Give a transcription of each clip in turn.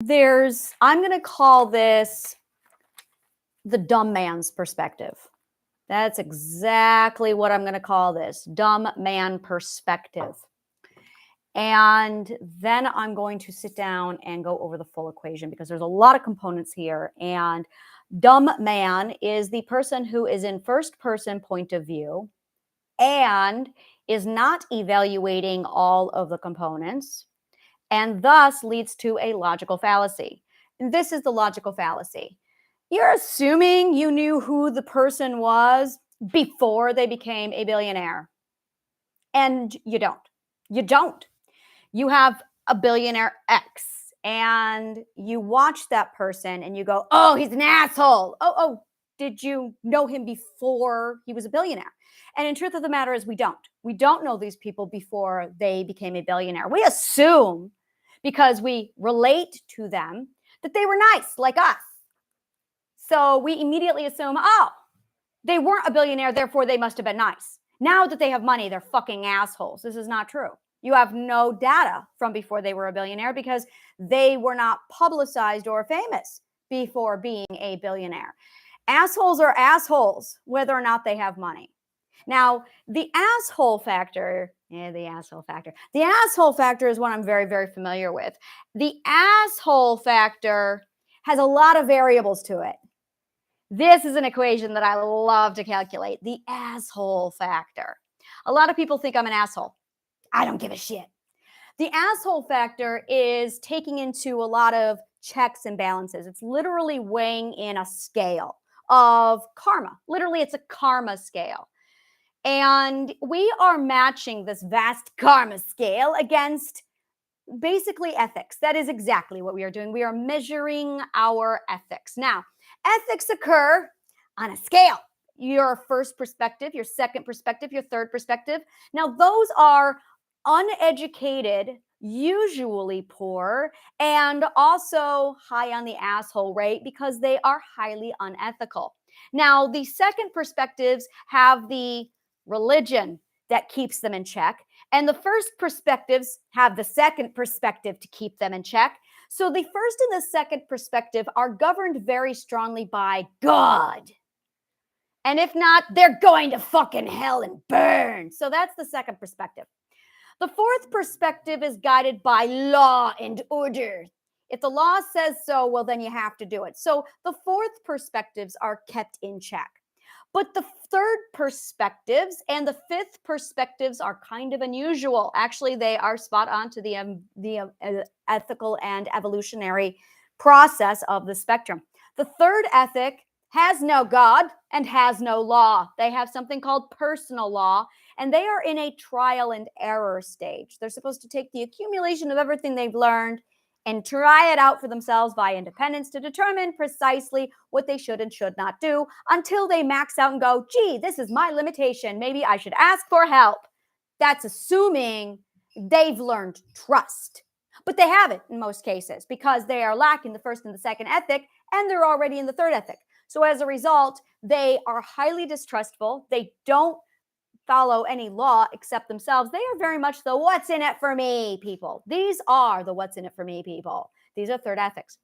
I'm going to call this the dumb man's perspective. That's exactly what I'm going to call this, dumb man perspective. And then I'm going to sit down and go over the full equation because there's a lot of components here. And dumb man is the person who is in first person point of view and is not evaluating all of the components, and thus leads to a logical fallacy. And this is the logical fallacy. You're assuming you knew who the person was before they became a billionaire. And you don't. You don't. You have a billionaire X and you watch that person and you go, oh, he's an asshole. Oh, did you know him before he was a billionaire? And in truth of the matter is we don't. We don't know these people before they became a billionaire. We assume because we relate to them that they were nice like us. So we immediately assume, oh, they weren't a billionaire, therefore they must have been nice. Now that they have money, they're fucking assholes. This is not true. You have no data from before they were a billionaire because they were not publicized or famous before being a billionaire. Assholes are assholes, whether or not they have money. Now, the asshole factor, the asshole factor is one I'm very, very familiar with. The asshole factor has a lot of variables to it. This is an equation that I love to calculate, the asshole factor. A lot of people think I'm an asshole. I don't give a shit. The asshole factor is taking into a lot of checks and balances. It's literally weighing in a scale of karma. Literally, it's a karma scale. And we are matching this vast karma scale against basically ethics. That is exactly what we are doing. We are measuring our ethics. Now, ethics occur on a scale. Your first perspective, your second perspective, your third perspective. Now, those are uneducated, usually poor, and also high on the asshole rate because they are highly unethical. Now, the second perspectives have the religion that keeps them in check, and the first perspectives have the second perspective to keep them in check. So the first and the second perspective are governed very strongly by God. And if not, they're going to fucking hell and burn. So that's the second perspective. The fourth perspective is guided by law and order. If the law says so, well, then you have to do it. So the fourth perspectives are kept in check. But the third perspectives and the fifth perspectives are kind of unusual. Actually, they are spot on to the ethical and evolutionary process of the spectrum. The third ethic has no God and has no law. They have something called personal law, and they are in a trial and error stage. They're supposed to take the accumulation of everything they've learned and try it out for themselves by independence to determine precisely what they should and should not do until they max out and go, gee, this is my limitation. Maybe I should ask for help. That's assuming they've learned trust. But they haven't in most cases because they are lacking the first and the second ethic, and they're already in the third ethic. So as a result, they are highly distrustful. They don't follow any law except themselves. They are very much the what's in it for me people. These are the what's in it for me people. These are third ethics.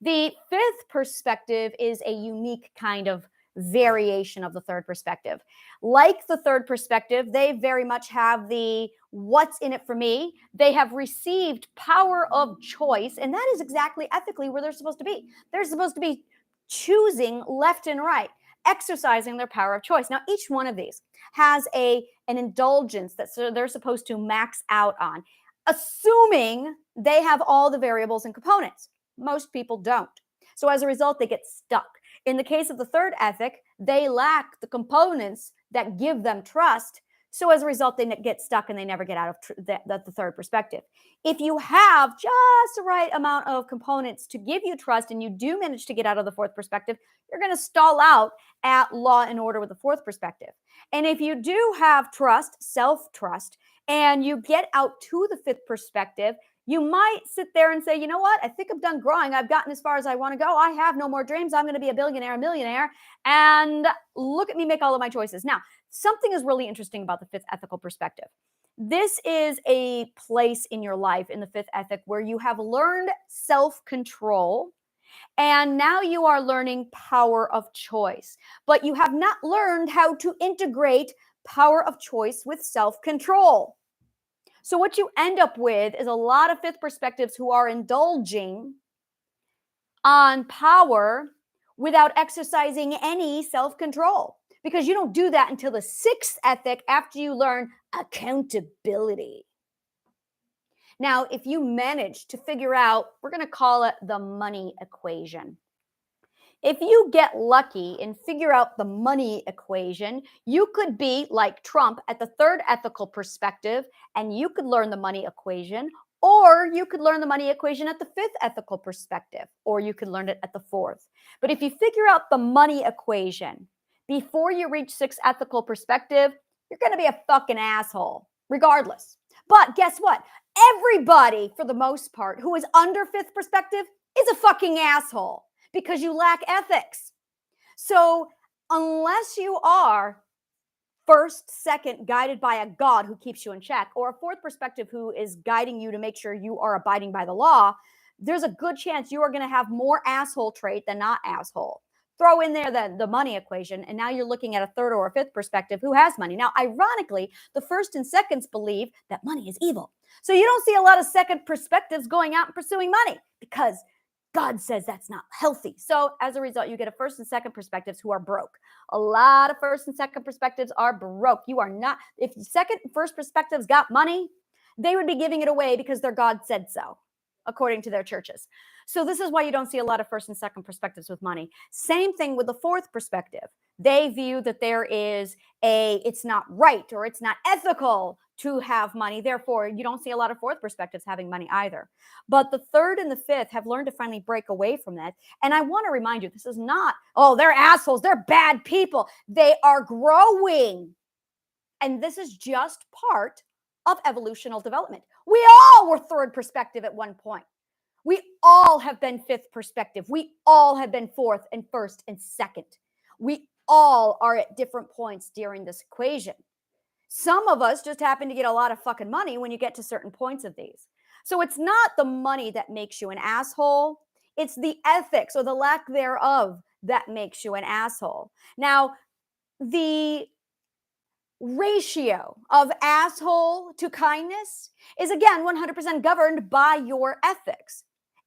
The fifth perspective is a unique kind of variation of the third perspective. Like the third perspective, they very much have the what's in it for me. They have received power of choice, and that is exactly ethically where they're supposed to be. They're supposed to be choosing left and right, exercising their power of choice. Now, each one of these has an indulgence that they're supposed to max out on, assuming they have all the variables and components. Most people don't. So as a result, they get stuck. In the case of the third ethic, they lack the components that give them trust. So as a result, they get stuck and they never get out of the third perspective. If you have just the right amount of components to give you trust and you do manage to get out of the fourth perspective, you're going to stall out at law and order with the fourth perspective. And if you do have trust, self-trust, and you get out to the fifth perspective, you might sit there and say, you know what? I think I'm done growing. I've gotten as far as I want to go. I have no more dreams. I'm going to be a billionaire, a millionaire, and look at me make all of my choices. Now, something is really interesting about the fifth ethical perspective. This is a place in your life in the fifth ethic where you have learned self-control, and now you are learning power of choice, but you have not learned how to integrate power of choice with self-control. So what you end up with is a lot of fifth perspectives who are indulging on power without exercising any self-control, because you don't do that until the sixth ethic after you learn accountability. Now, if you manage to figure out, we're going to call it the money equation. If you get lucky and figure out the money equation, you could be like Trump at the third ethical perspective, and you could learn the money equation, or you could learn the money equation at the fifth ethical perspective, or you could learn it at the fourth. But if you figure out the money equation before you reach sixth ethical perspective, you're going to be a fucking asshole, regardless. But guess what? Everybody, for the most part, who is under fifth perspective is a fucking asshole, because you lack ethics. So unless you are first, second, guided by a God who keeps you in check, or a fourth perspective who is guiding you to make sure you are abiding by the law, there's a good chance you are going to have more asshole trait than not asshole. Throw in there the money equation, and now you're looking at a third or a fifth perspective who has money. Now, ironically, the first and seconds believe that money is evil. So you don't see a lot of second perspectives going out and pursuing money, because God says that's not healthy. So as a result, you get a first and second perspectives who are broke. A lot of first and second perspectives are broke. You are not, if second and first perspectives got money, they would be giving it away because their God said so, according to their churches. So this is why you don't see a lot of first and second perspectives with money. Same thing with the fourth perspective. They view that there is it's not right or it's not ethical to have money. Therefore, you don't see a lot of fourth perspectives having money either. But the third and the fifth have learned to finally break away from that. And I want to remind you, this is not, oh, they're assholes, they're bad people. They are growing. And this is just part of evolutional development. We all were third perspective at one point. We all have been fifth perspective. We all have been fourth and first and second. We all are at different points during this equation. Some of us just happen to get a lot of fucking money when you get to certain points of these. So it's not the money that makes you an asshole. It's the ethics or the lack thereof that makes you an asshole. Now, the ratio of asshole to kindness is, again, 100% governed by your ethics.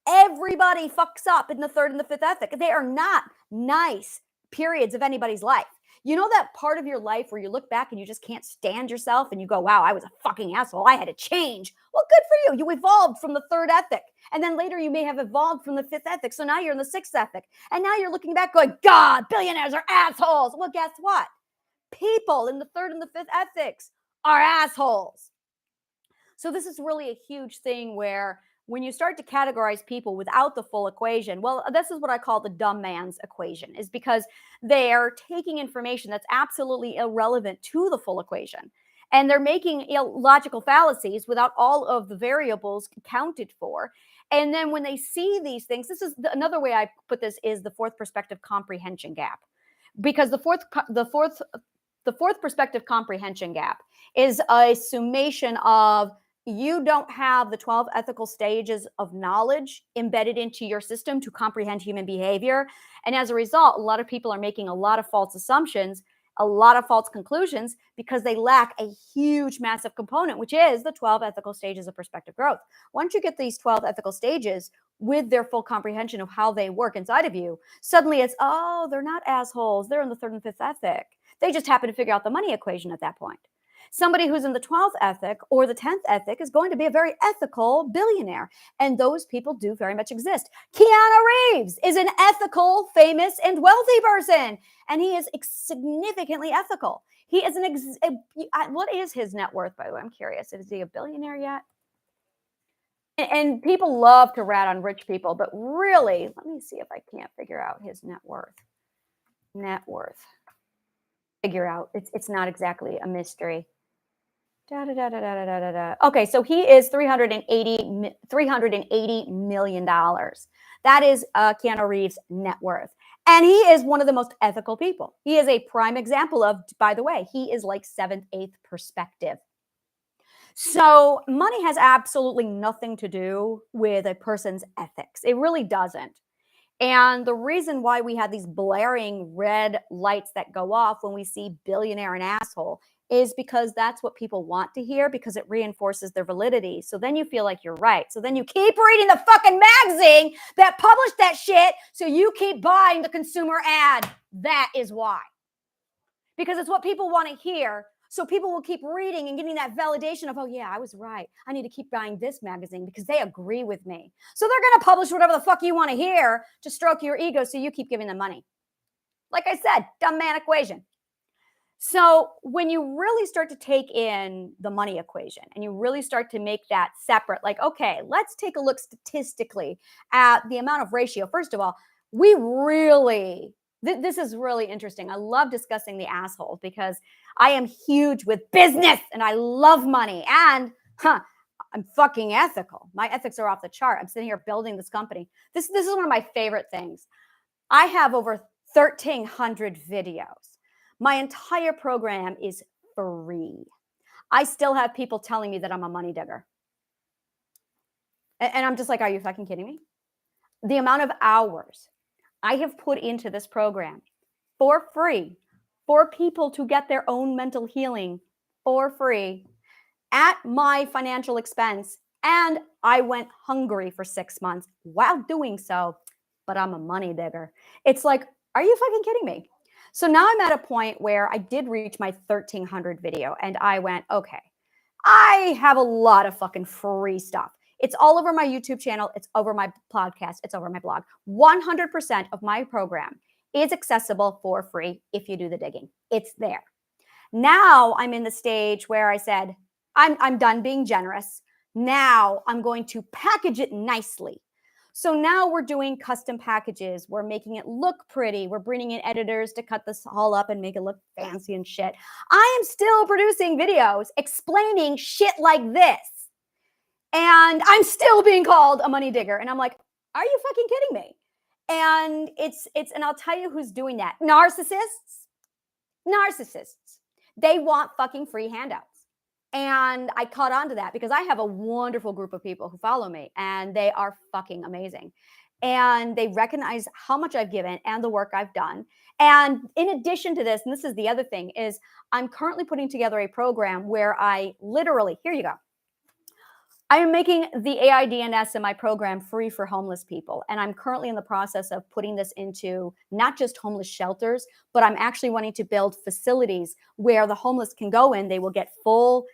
Everybody fucks up in the third and the fifth ethic. They are not nice periods of anybody's life. You know that part of your life where you look back and you just can't stand yourself and you go, wow, I was a fucking asshole. I had to change. Well, good for you. You evolved from the third ethic. And then later you may have evolved from the fifth ethic. So now you're in the sixth ethic. And now you're looking back going, God, billionaires are assholes. Well, guess what? People in the third and the fifth ethics are assholes. So this is really a huge thing where when you start to categorize people without the full equation, well, this is what I call the dumb man's equation, is because they are taking information that's absolutely irrelevant to the full equation. And they're making illogical fallacies without all of the variables accounted for. And then when they see these things, this is another way I put this is the fourth perspective comprehension gap. Because the fourth perspective comprehension gap is a summation of you don't have the 12 ethical stages of knowledge embedded into your system to comprehend human behavior. And as a result, a lot of people are making a lot of false assumptions, a lot of false conclusions, because they lack a huge, massive component, which is the 12 ethical stages of perspective growth. Once you get these 12 ethical stages with their full comprehension of how they work inside of you, suddenly it's, oh, they're not assholes. They're in the third and fifth ethic. They just happen to figure out the money equation at that point. Somebody who's in the 12th ethic or the 10th ethic is going to be a very ethical billionaire. And those people do very much exist. Keanu Reeves is an ethical, famous, and wealthy person. And he is significantly ethical. He is what is his net worth, by the way? I'm curious. Is he a billionaire yet? And people love to rat on rich people, but really, let me see if I can't figure out his net worth. Net worth. Figure out. It's not exactly a mystery. Okay, so he is $380 million. That is Keanu Reeves' net worth. And he is one of the most ethical people. He is a prime example of, by the way, he is like seventh, eighth perspective. So money has absolutely nothing to do with a person's ethics. It really doesn't. And the reason why we have these blaring red lights that go off when we see billionaire and asshole is because that's what people want to hear, because it reinforces their validity. So then you feel like you're right. So then you keep reading the fucking magazine that published that shit. So you keep buying the consumer ad. That is why. Because it's what people want to hear. So people will keep reading and getting that validation of, oh yeah, I was right. I need to keep buying this magazine because they agree with me. So they're going to publish whatever the fuck you want to hear to stroke your ego, so you keep giving them money. Like I said, dumb man equation. So when you really start to take in the money equation and you really start to make that separate, like, okay, let's take a look statistically at the amount of ratio. First of all, we really, this is really interesting. I love discussing the asshole because I am huge with business and I love money, and I'm fucking ethical. My ethics are off the chart. I'm sitting here building this company. This is one of my favorite things. I have over 1,300 videos. My entire program is free. I still have people telling me that I'm a money digger. And I'm just like, are you fucking kidding me? The amount of hours I have put into this program for free for people to get their own mental healing for free at my financial expense. And I went hungry for 6 months while doing so, but I'm a money digger. It's like, are you fucking kidding me? So now I'm at a point where I did reach my 1,300 video and I went, okay, I have a lot of fucking free stuff. It's all over my YouTube channel. It's over my podcast. It's over my blog. 100% of my program is accessible for free if you do the digging. It's there. Now I'm in the stage where I said, I'm done being generous. Now I'm going to package it nicely. So now we're doing custom packages. We're making it look pretty. We're bringing in editors to cut this all up and make it look fancy and shit. I am still producing videos explaining shit like this. And I'm still being called a money digger. And I'm like, are you fucking kidding me? And and I'll tell you who's doing that. Narcissists. They want fucking free handouts. And I caught on to that because I have a wonderful group of people who follow me, and they are fucking amazing. And they recognize how much I've given and the work I've done. And in addition to this, and this is the other thing, is I'm currently putting together a program where I literally, here you go. I am making the AIDNS in my program free for homeless people. And I'm currently in the process of putting this into not just homeless shelters, but I'm actually wanting to build facilities where the homeless can go in. They will get full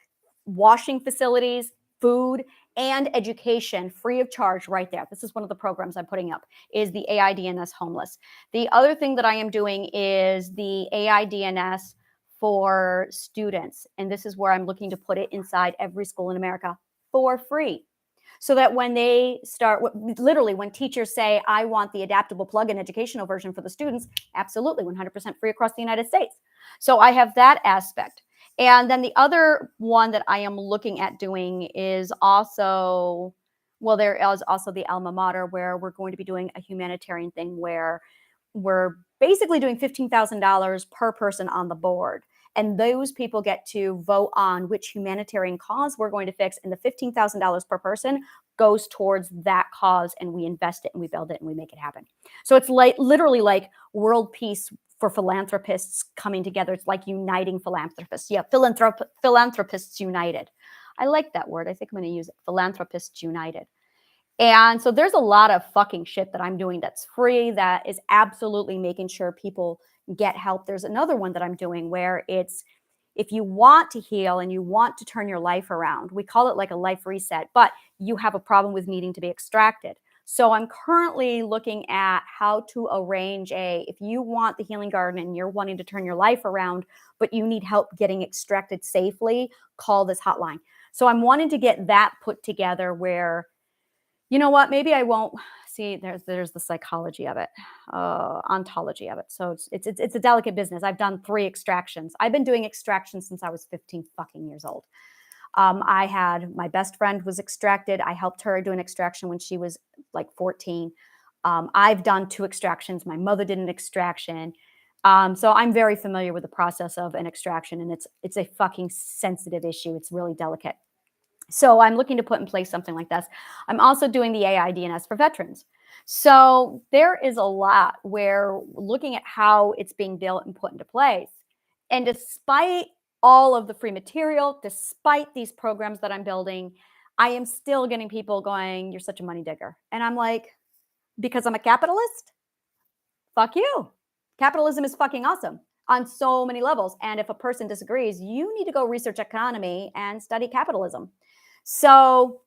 washing facilities, food, and education free of charge right there. This is one of the programs I'm putting up, is the AIDNS homeless. The other thing that I am doing is the AIDNS for students. And this is where I'm looking to put it inside every school in America for free. So that when they start, literally when teachers say, I want the adaptable plug-in educational version for the students, absolutely 100% free across the United States. So I have that aspect. And then the other one that I am looking at doing is also, well, there is also the alma mater, where we're going to be doing a humanitarian thing where we're basically doing $15,000 per person on the board. And those people get to vote on which humanitarian cause we're going to fix. And the $15,000 per person goes towards that cause, and we invest it and we build it and we make it happen. So it's like literally like world peace for philanthropists coming together. It's like uniting philanthropists. Yeah, philanthropists united. I like that word. I think I'm going to use it. Philanthropists united. And so there's a lot of fucking shit that I'm doing that's free, that is absolutely making sure people get help. There's another one that I'm doing where it's, if you want to heal and you want to turn your life around, we call it like a life reset, but you have a problem with needing to be extracted. So I'm currently looking at how to arrange if you want the healing garden and you're wanting to turn your life around, but you need help getting extracted safely, call this hotline. So I'm wanting to get that put together where, you know what, maybe I won't see, there's the psychology of it, ontology of it. So it's a delicate business. I've done 3 extractions. I've been doing extractions since I was 15 fucking years old. I had, my best friend was extracted. I helped her do an extraction when she was like 14. I've done 2 extractions. My mother did an extraction. So I'm very familiar with the process of an extraction, and it's a fucking sensitive issue. It's really delicate. So I'm looking to put in place something like this. I'm also doing the AI DNS for veterans. So there is a lot where looking at how it's being built and put into place. And despite all of the free material, despite these programs that I'm building, I am still getting people going, "You're such a money digger." And I'm like, because I'm a capitalist? Fuck you. Capitalism is fucking awesome on so many levels. And if a person disagrees, you need to go research economy and study capitalism. So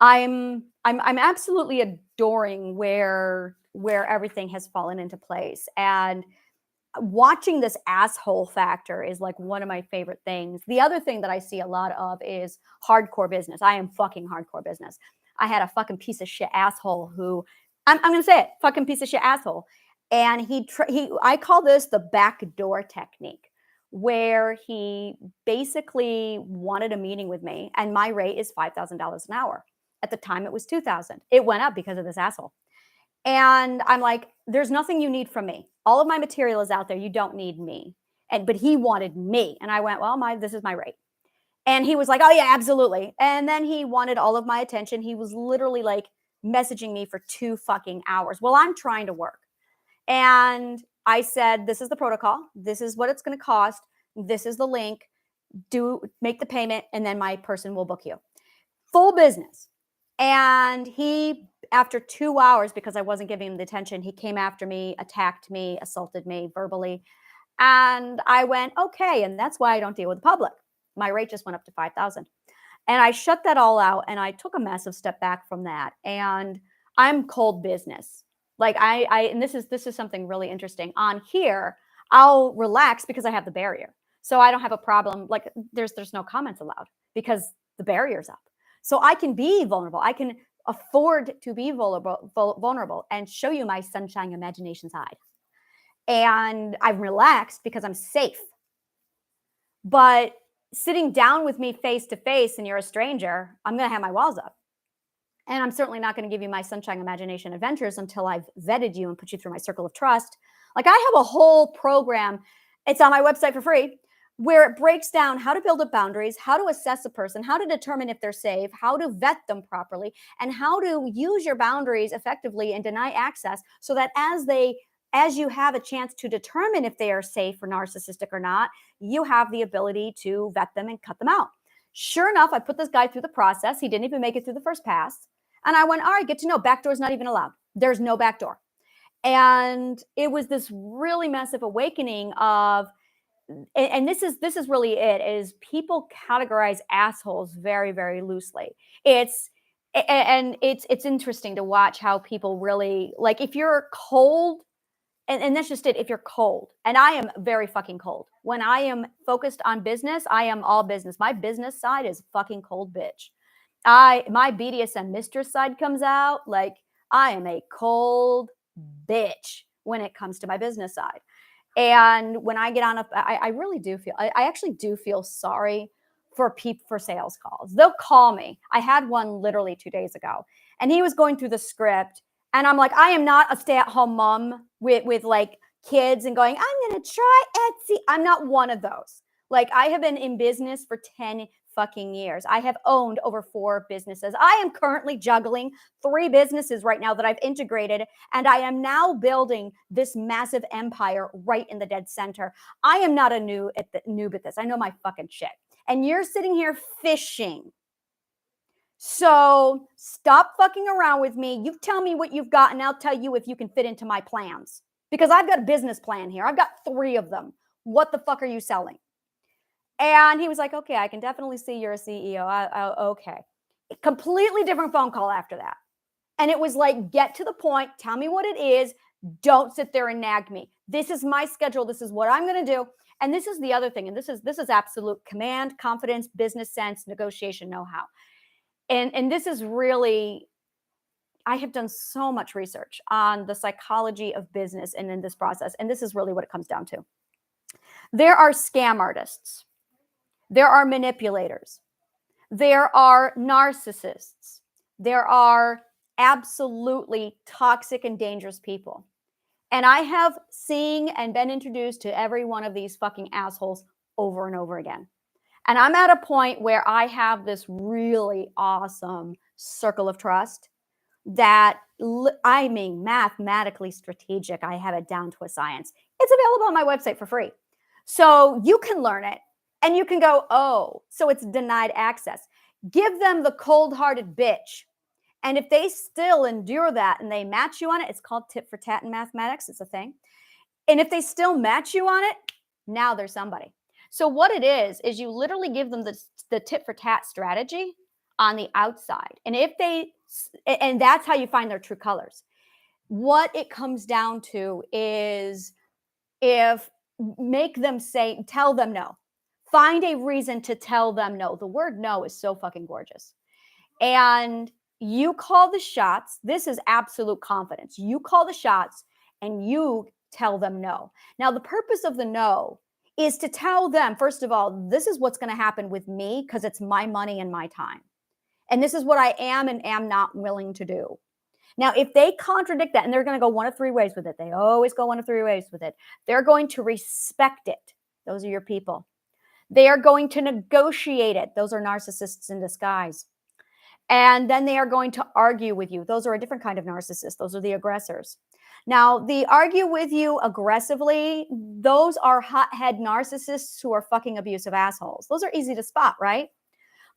I'm absolutely adoring where everything has fallen into place. And watching this asshole factor is like one of my favorite things. The other thing that I see a lot of is hardcore business. I am fucking hardcore business. I had a fucking piece of shit asshole who I'm going to say it, fucking piece of shit asshole. And I call this the backdoor technique, where he basically wanted a meeting with me, and my rate is $5,000 an hour. At the time, it was $2,000. It went up because of this asshole. And I'm like, there's nothing you need from me. All of my material is out there. You don't need me. But he wanted me. And I went, well, this is my rate. And he was like, oh yeah, absolutely. And then he wanted all of my attention. He was literally like messaging me for 2 fucking hours. Well, I'm trying to work. And I said, this is the protocol. This is what it's going to cost. This is the link. Make the payment, and then my person will book you. Full business. And he, after 2 hours, because I wasn't giving him the attention, he came after me, attacked me, assaulted me verbally. And I went, okay. And that's why I don't deal with the public. My rate just went up to 5,000. And I shut that all out, and I took a massive step back from that. And I'm cold business. Like and this is something really interesting. On here, I'll relax because I have the barrier. So I don't have a problem. Like there's no comments allowed because the barrier's up. So I can be vulnerable. I can afford to be vulnerable and show you my sunshine imagination side. And I'm relaxed because I'm safe. But sitting down with me face to face and you're a stranger, I'm going to have my walls up. And I'm certainly not going to give you my sunshine imagination adventures until I've vetted you and put you through my circle of trust. Like I have a whole program. It's on my website for free, where it breaks down how to build up boundaries, how to assess a person, how to determine if they're safe, how to vet them properly, and how to use your boundaries effectively and deny access so that as you have a chance to determine if they are safe or narcissistic or not, you have the ability to vet them and cut them out. Sure enough, I put this guy through the process. He didn't even make it through the first pass. And I went, all right, good to know. Backdoor's not even allowed. There's no backdoor. And it was this really massive awakening of, and this is really it, is people categorize assholes very, very loosely. It's interesting to watch how people really, like, if you're cold, and that's just it, if you're cold, and I am very fucking cold. When I am focused on business, I am all business. My business side is fucking cold bitch. My BDSM mistress side comes out, like I am a cold bitch when it comes to my business side. And when I get on I really do feel, I actually do feel sorry for people for sales calls. They'll call me. I had one literally 2 days ago, and he was going through the script, and I'm like, I am not a stay-at-home mom with like kids and going, I'm going to try Etsy. I'm not one of those. Like I have been in business for 10 fucking years. I have owned over 4 businesses. I am currently juggling 3 businesses right now that I've integrated, and I am now building this massive empire right in the dead center. I am not a noob at this. I know my fucking shit. And you're sitting here fishing. So stop fucking around with me. You tell me what you've got, and I'll tell you if you can fit into my plans. Because I've got a business plan here. I've got 3 of them. What the fuck are you selling? And he was like, okay, I can definitely see you're a CEO. Okay. Completely different phone call after that. And it was like, get to the point. Tell me what it is. Don't sit there and nag me. This is my schedule. This is what I'm going to do. And this is the other thing. And this is absolute command, confidence, business sense, negotiation, know-how. And this is really, I have done so much research on the psychology of business and in this process. And this is really what it comes down to. There are scam artists. There are manipulators. There are narcissists. There are absolutely toxic and dangerous people. And I have seen and been introduced to every one of these fucking assholes over and over again. And I'm at a point where I have this really awesome circle of trust that I mean, mathematically strategic. I have it down to a science. It's available on my website for free. So you can learn it and you can go, oh, so it's denied access. Give them the cold-hearted bitch. And if they still endure that and they match you on it, it's called tit for tat in mathematics. It's a thing. And if they still match you on it, now there's somebody. So what it is you literally give them the tit for tat strategy on the outside. And if they, and that's how you find their true colors. What it comes down to is if make them say, tell them no. Find a reason to tell them no. The word no is so fucking gorgeous. And you call the shots. This is absolute confidence. You call the shots and you tell them no. Now, the purpose of the no is to tell them, first of all, this is what's going to happen with me because it's my money and my time. And this is what I am and am not willing to do. Now, if they contradict that, and they're going to go one of three ways with it, they always go one of three ways with it. They're going to respect it. Those are your people. They are going to negotiate it. Those are narcissists in disguise. And then they are going to argue with you. Those are a different kind of narcissist. Those are the aggressors. Now, the argue with you aggressively, those are hothead narcissists who are fucking abusive assholes. Those are easy to spot, right?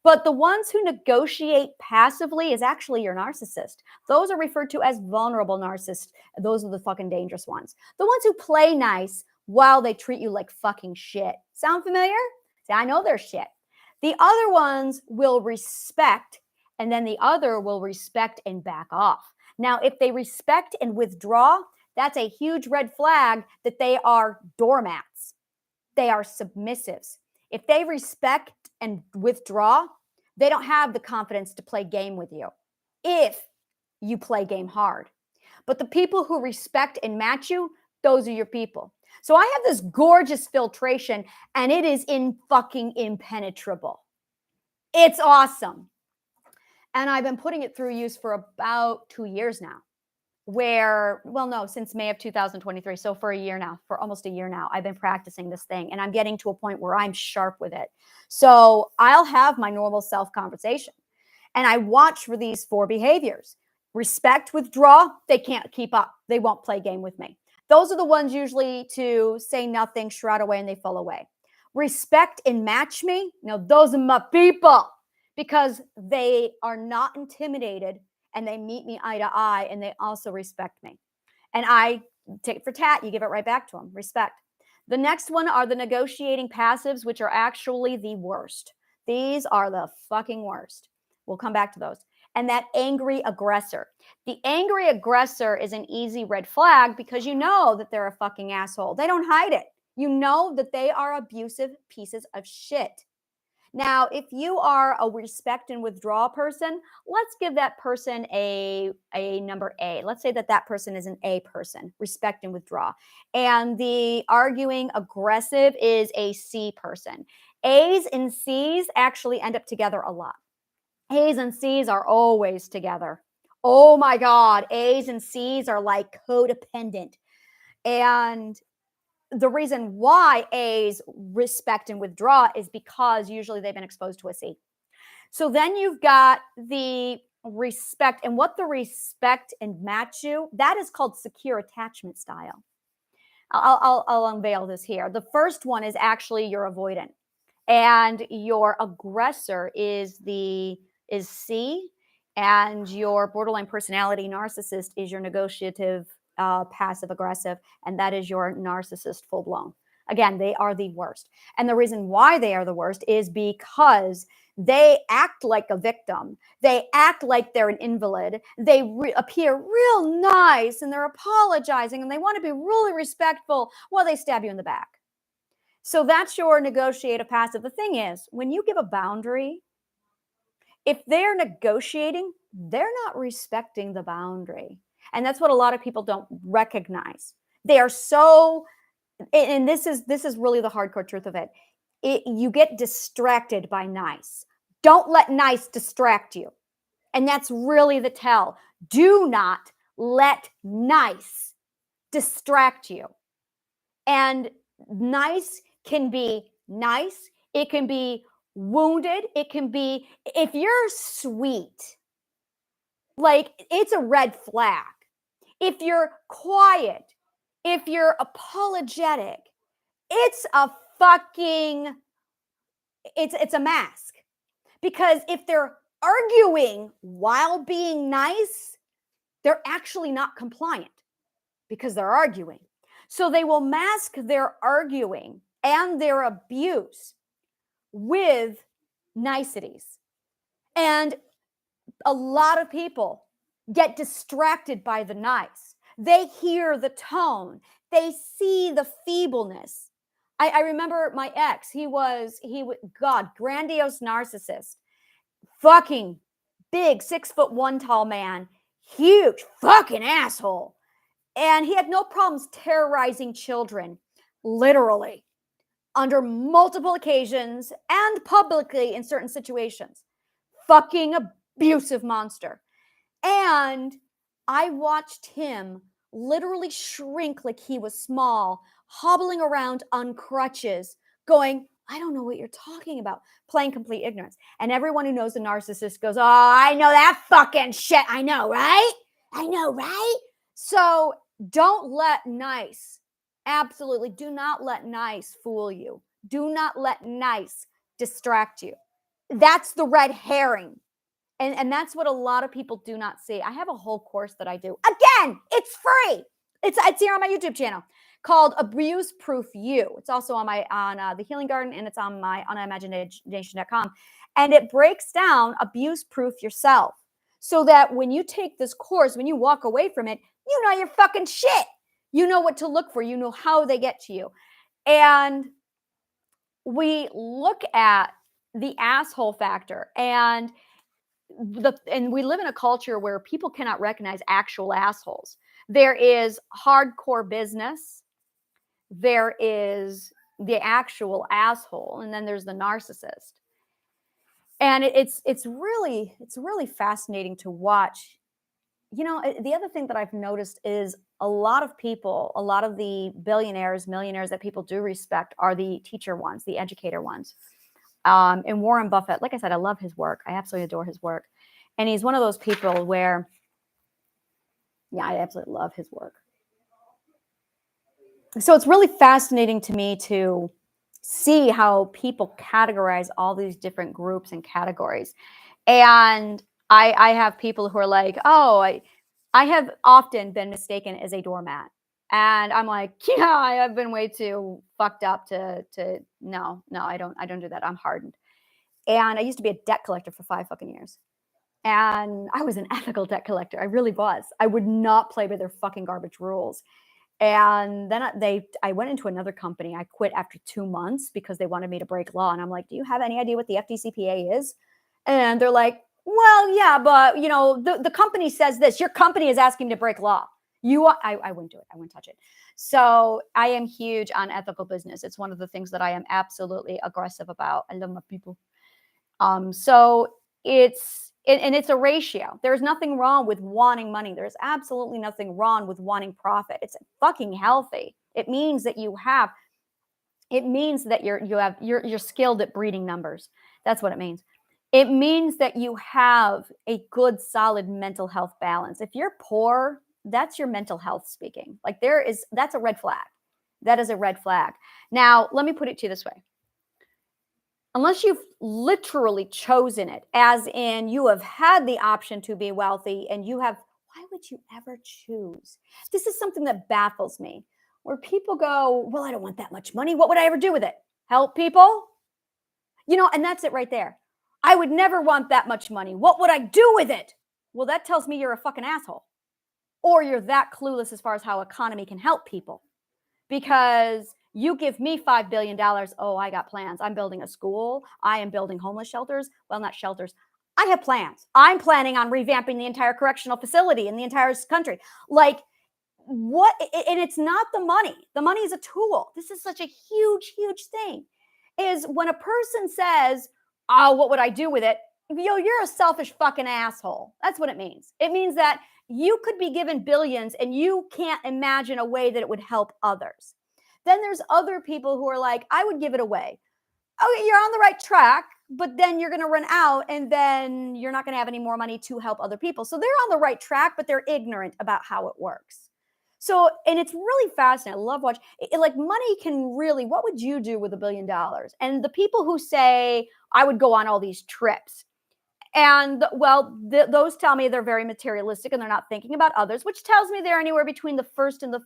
But the ones who negotiate passively is actually your narcissist. Those are referred to as vulnerable narcissists. Those are the fucking dangerous ones. The ones who play nice while they treat you like fucking shit. Sound familiar? See, I know they're shit. The other ones will respect, and then the other will respect and back off. Now, if they respect and withdraw, that's a huge red flag that they are doormats. They are submissives. If they respect and withdraw, they don't have the confidence to play game with you if you play game hard. But the people who respect and match you, those are your people. So I have this gorgeous filtration and it is fucking impenetrable. It's awesome. And I've been putting it through use for about 2 years now. Since May of 2023. So for almost a year now, I've been practicing this thing and I'm getting to a point where I'm sharp with it. So I'll have my normal self conversation and I watch for these 4 behaviors. Respect, withdraw, they can't keep up. They won't play game with me. Those are the ones usually to say nothing, shroud away, and they fall away. Respect and match me. Now, those are my people because they are not intimidated and they meet me eye to eye and they also respect me. And I take for tat, you give it right back to them. Respect. The next one are the negotiating passives, which are actually the worst. These are the fucking worst. We'll come back to those. And that angry aggressor. The angry aggressor is an easy red flag because you know that they're a fucking asshole. They don't hide it. You know that they are abusive pieces of shit. Now, if you are a respect and withdraw person, let's give that person a number A. Let's say that person is an A person, respect and withdraw. And the arguing aggressive is a C person. A's and C's actually end up together a lot. A's and C's are always together. Oh my God, A's and C's are like codependent. And the reason why A's respect and withdraw is because usually they've been exposed to a C. So then you've got the respect, and what the respect and match you, that is called secure attachment style. I'll unveil this here. The first one is actually your avoidant, and your aggressor is C, and your borderline personality narcissist is your negotiative passive aggressive, and that is your narcissist full blown. Again, they are the worst. And the reason why they are the worst is because they act like a victim. They act like they're an invalid. They appear real nice and they're apologizing and they want to be really respectful while they stab you in the back. So that's your negotiative passive. The thing is, when you give a boundary, if they're negotiating, they're not respecting the boundary. And that's what a lot of people don't recognize. They are so, and this is really the hardcore truth of it. You get distracted by nice. Don't let nice distract you. And that's really the tell. Do not let nice distract you. And nice can be nice. It can be wounded. It can be, if you're sweet, like it's a red flag. If you're quiet, if you're apologetic, it's a fucking, it's a mask. Because if they're arguing while being nice, they're actually not compliant because they're arguing. So they will mask their arguing and their abuse with niceties. And a lot of people get distracted by the nice. They hear the tone, they see the feebleness. I remember my ex, he was, God, grandiose narcissist, fucking big, 6'1" tall man, huge fucking asshole. And he had no problems terrorizing children, literally, under multiple occasions and publicly in certain situations. Fucking abusive monster. And I watched him literally shrink like he was small, hobbling around on crutches, going, I don't know what you're talking about, playing complete ignorance. And everyone who knows the narcissist goes, oh, I know that fucking shit. I know, right? I know, right? So don't let nice, absolutely do not let nice fool you. Do not let nice distract you. That's the red herring. And that's what a lot of people do not see. I have a whole course that I do. Again, it's free. It's here on my YouTube channel called Abuse Proof You. It's also on the Healing Garden, and it's on my unimagination.com. And it breaks down abuse proof yourself so that when you take this course, when you walk away from it, you know your fucking shit. You know what to look for. You know how they get to you. And we look at the asshole factor, and we live in a culture where people cannot recognize actual assholes. There is hardcore business, there is the actual asshole, and then there's the narcissist. And it's really fascinating to watch. You know, the other thing that I've noticed is a lot of people, a lot of the billionaires, millionaires that people do respect are the teacher ones, the educator ones. And Warren Buffett, like I said, I love his work. I absolutely adore his work. And he's one of those people where, yeah, I absolutely love his work. So it's really fascinating to me to see how people categorize all these different groups and categories. And I have people who are like, oh, I have often been mistaken as a doormat. And I'm like, yeah, I have been way too fucked up to no, I don't do that. I'm hardened. And I used to be a debt collector for 5 fucking years. And I was an ethical debt collector. I really was. I would not play by their fucking garbage rules. And then I went into another company. I quit after 2 months because they wanted me to break law. And I'm like, do you have any idea what the FDCPA is? And they're like, well, yeah, but you know, the company says this. Your company is asking to break law. I wouldn't do it. I wouldn't touch it. So I am huge on ethical business. It's one of the things that I am absolutely aggressive about. I love my people. So it's a ratio. There's nothing wrong with wanting money. There's absolutely nothing wrong with wanting profit. It's fucking healthy. It means that you're skilled at breeding numbers. That's what it means. It means that you have a good, solid mental health balance. If you're poor, that's your mental health speaking. Like that's a red flag. That is a red flag. Now, let me put it to you this way. Unless you've literally chosen it, as in you have had the option to be wealthy and why would you ever choose? This is something that baffles me, where people go, well, I don't want that much money. What would I ever do with it? Help people? You know, and that's it right there. I would never want that much money. What would I do with it? Well, that tells me you're a fucking asshole. Or you're that clueless as far as how economy can help people. Because you give me $5 billion. Oh, I got plans. I'm building a school. I am building homeless shelters. Well, not shelters. I have plans. I'm planning on revamping the entire correctional facility in the entire country. Like, what? And it's not the money. The money is a tool. This is such a huge, huge thing. Is when a person says, oh, what would I do with it? You're a selfish fucking asshole. That's what it means. It means that you could be given billions and you can't imagine a way that it would help others. Then there's other people who are like, I would give it away. okay, you're on the right track, but then you're going to run out and then you're not going to have any more money to help other people. So they're on the right track, but they're ignorant about how it works. So, and it's really fascinating. I love watching it, like money can really, what would you do with $1 billion? And the people who say, I would go on all these trips. And well, those tell me they're very materialistic and they're not thinking about others, which tells me they're anywhere between the first and the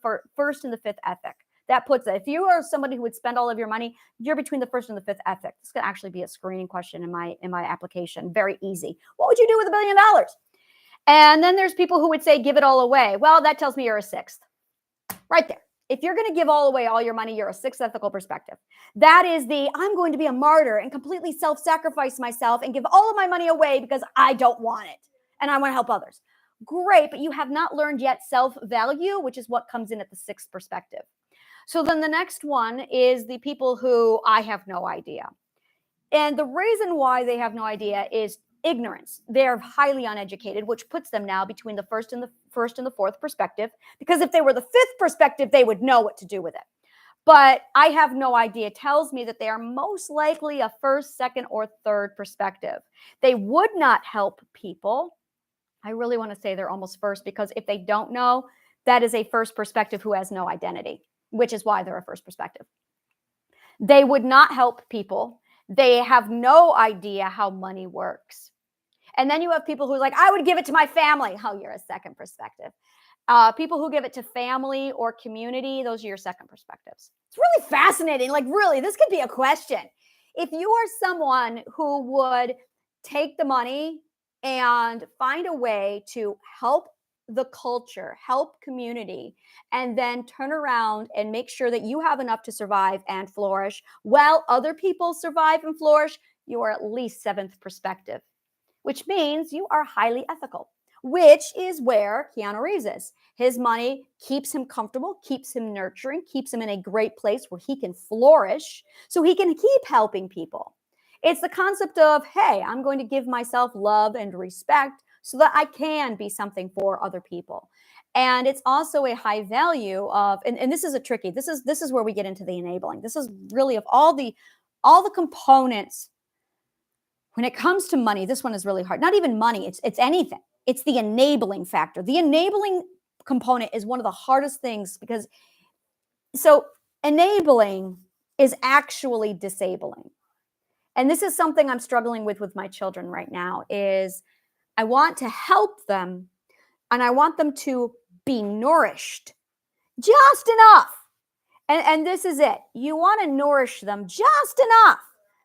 fifth ethic. That puts it. If you are somebody who would spend all of your money, you're between the first and the fifth ethic. This could actually be a screening question in my application. Very easy. What would you do with $1 billion? And then there's people who would say, give it all away. Well, that tells me you're a sixth. Right there. If you're going to give all away all your money, you're a sixth ethical perspective. That is the, I'm going to be a martyr and completely self-sacrifice myself and give all of my money away because I don't want it and I want to help others. Great, but you have not learned yet self-value, which is what comes in at the sixth perspective. So then the next one is the people who I have no idea. And the reason why they have no idea is ignorance. They're highly uneducated, which puts them now between the first and the fourth perspective. Because if they were the fifth perspective, they would know what to do with it. But I have no idea tells me that they are most likely a first, second, or third perspective. They would not help people. I really want to say they're almost first because if they don't know, that is a first perspective who has no identity, which is why they're a first perspective. They would not help people. They have no idea how money works. And then you have people who are like, I would give it to my family. Oh, you're a second perspective. People who give it to family or community, those are your second perspectives. It's really fascinating. Like, really, this could be a question. If you are someone who would take the money and find a way to help the culture, help community, and then turn around and make sure that you have enough to survive and flourish while other people survive and flourish, you are at least seventh perspective, which means you are highly ethical, which is where Keanu Reeves is. His money keeps him comfortable, keeps him nurturing, keeps him in a great place where he can flourish so he can keep helping people. It's the concept of, hey, I'm going to give myself love and respect so that I can be something for other people. And it's also a high value of, and this is a tricky, this is where we get into the enabling. This is really of all the components. When it comes to money, this one is really hard. Not even money, it's anything. It's the enabling factor. The enabling component is one of the hardest things because, so enabling is actually disabling. And this is something I'm struggling with my children right now is I want to help them and I want them to be nourished just enough. And this is it. You want to nourish them just enough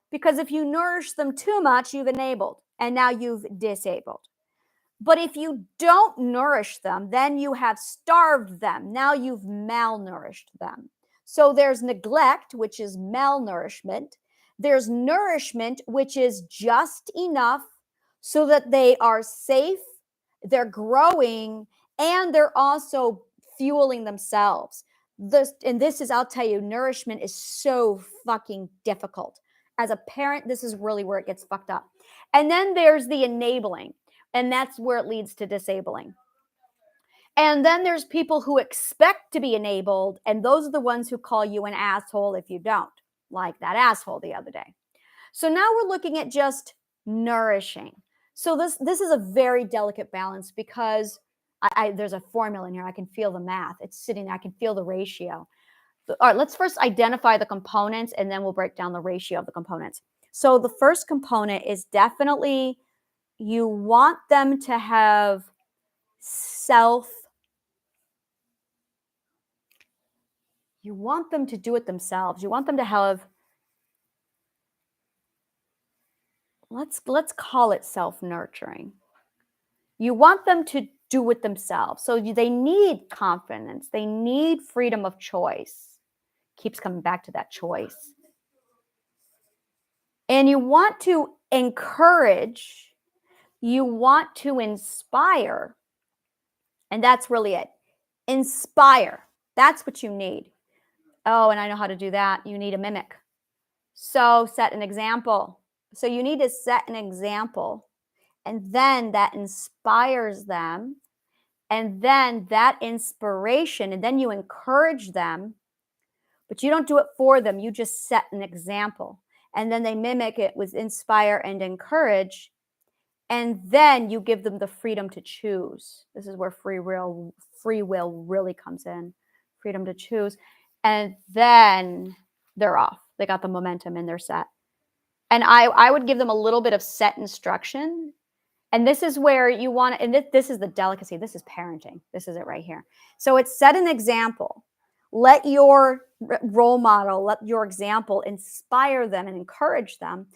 because if you nourish them too much, you've enabled and now you've disabled. But if you don't nourish them, then you have starved them. Now you've malnourished them. So there's neglect, which is malnourishment. There's nourishment, which is just enough so that they are safe, they're growing, and they're also fueling themselves. This is, I'll tell you, nourishment is so fucking difficult. As a parent, this is really where it gets fucked up. And then there's the enabling. And that's where it leads to disabling. And then there's people who expect to be enabled, and those are the ones who call you an asshole if you don't, like that asshole the other day. So now we're looking at just nourishing. So this is a very delicate balance because there's a formula in here. I can feel the math. It's sitting there. I can feel the ratio. All right, let's first identify the components, and then we'll break down the ratio of the components. So the first component is definitely you want them to have you want them to do it themselves. You want them to have, let's call it self-nurturing. You want them to do it themselves. So they need confidence. They need freedom of choice. Keeps coming back to that choice. And you want to encourage, you want to inspire. And that's really it. Inspire. That's what you need. Oh, and I know how to do that. You need a mimic. So set an example. So you need to set an example. And then that inspires them. And then that inspiration, and then you encourage them. But you don't do it for them. You just set an example. and then they mimic it with inspire and encourage. And then you give them the freedom to choose. This is where free will really comes in. Freedom to choose. And then they're off. They got the momentum and they're set. And I would give them a little bit of set instruction. And this is where you want to, and this is the delicacy. This is parenting. This is it right here. So it's set an example. Let your role model, let your example inspire them and encourage them.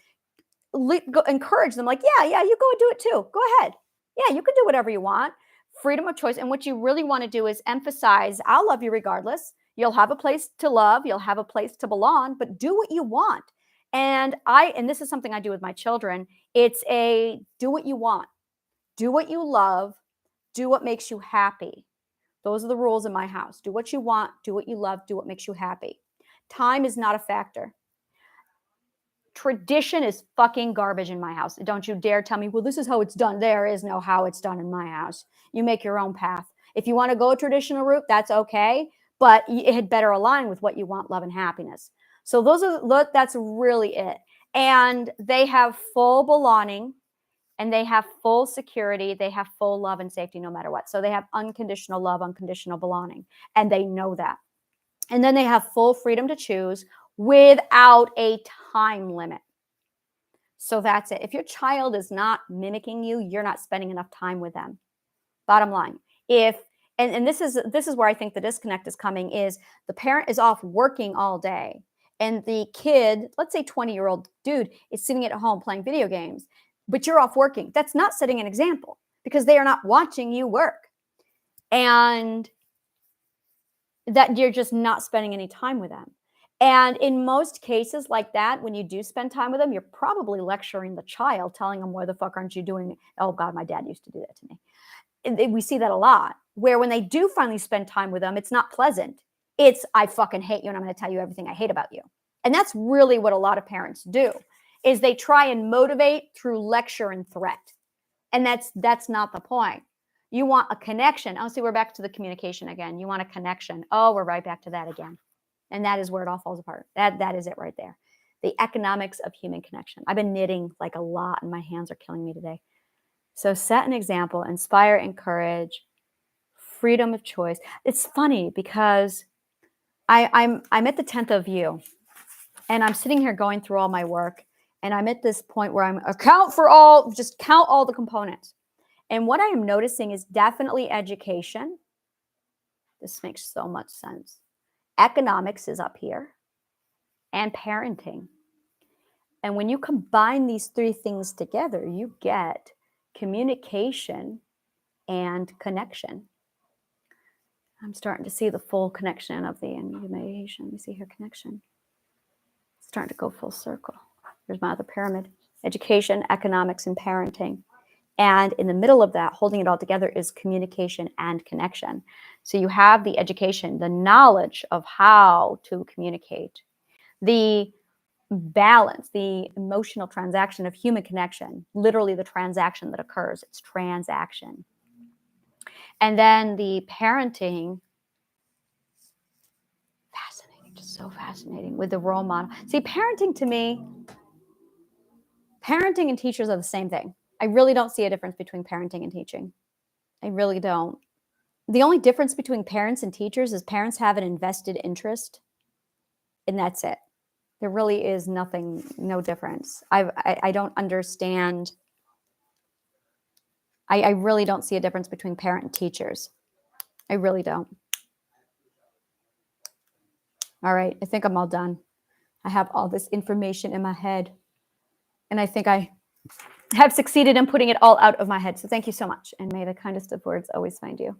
Encourage them like, yeah, you go and do it too. Go ahead. Yeah, you can do whatever you want. Freedom of choice. And what you really want to do is emphasize, I'll love you regardless. You'll have a place to love. You'll have a place to belong, but do what you want. And this is something I do with my children. It's a do what you want. Do what you love. Do what makes you happy. Those are the rules in my house. Do what you want. Do what you love. Do what makes you happy. Time is not a factor. Tradition is fucking garbage in my house. Don't you dare tell me, well, this is how it's done. There is no how it's done in my house. You make your own path. If you want to go a traditional route, that's okay, but it had better align with what you want, love, and happiness. So that's really it. And they have full belonging, and they have full security. They have full love and safety no matter what. So they have unconditional love, unconditional belonging, and they know that. And then they have full freedom to choose without a time limit. So that's it. If your child is not mimicking you, you're not spending enough time with them. Bottom line. And this is where I think the disconnect is coming, is the parent is off working all day, and the kid, let's say 20-year-old dude, is sitting at home playing video games, but you're off working. That's not setting an example, because they are not watching you work. And that you're just not spending any time with them. And in most cases like that, when you do spend time with them, you're probably lecturing the child, telling them, why the fuck aren't you doing it? Oh God, my dad used to do that to me. And we see that a lot, where when they do finally spend time with them, it's not pleasant. It's, I fucking hate you, and I'm going to tell you everything I hate about you. And that's really what a lot of parents do, is they try and motivate through lecture and threat. And that's not the point. You want a connection. Oh, see, we're back to the communication again. You want a connection. Oh, we're right back to that again. And that is where it all falls apart. That is it right there. The economics of human connection. I've been knitting like a lot, and my hands are killing me today. So set an example, inspire, encourage, freedom of choice. It's funny because I'm at the 10th of you, and I'm sitting here going through all my work, and I'm at this point where I'm count all the components. And what I am noticing is definitely education. This makes so much sense. Economics is up here, and parenting. And when you combine these three things together, you get communication and connection. I'm starting to see the full connection of the animation. You see here, connection. It's starting to go full circle. Here's my other pyramid. Education, economics, and parenting. And in the middle of that, holding it all together, is communication and connection. So you have the education, the knowledge of how to communicate, the balance, the emotional transaction of human connection, literally the transaction that occurs. It's transaction. And then the parenting, fascinating, just so fascinating, with the role model. See, parenting to me, parenting and teachers are the same thing. I really don't see a difference between parenting and teaching. I really don't. The only difference between parents and teachers is parents have an invested interest, and that's it. There really is no difference. I don't understand. I really don't see a difference between parent and teachers. I really don't. All right, I think I'm all done. I have all this information in my head, and I think I have succeeded in putting it all out of my head. So thank you so much, and may the kindest of words always find you.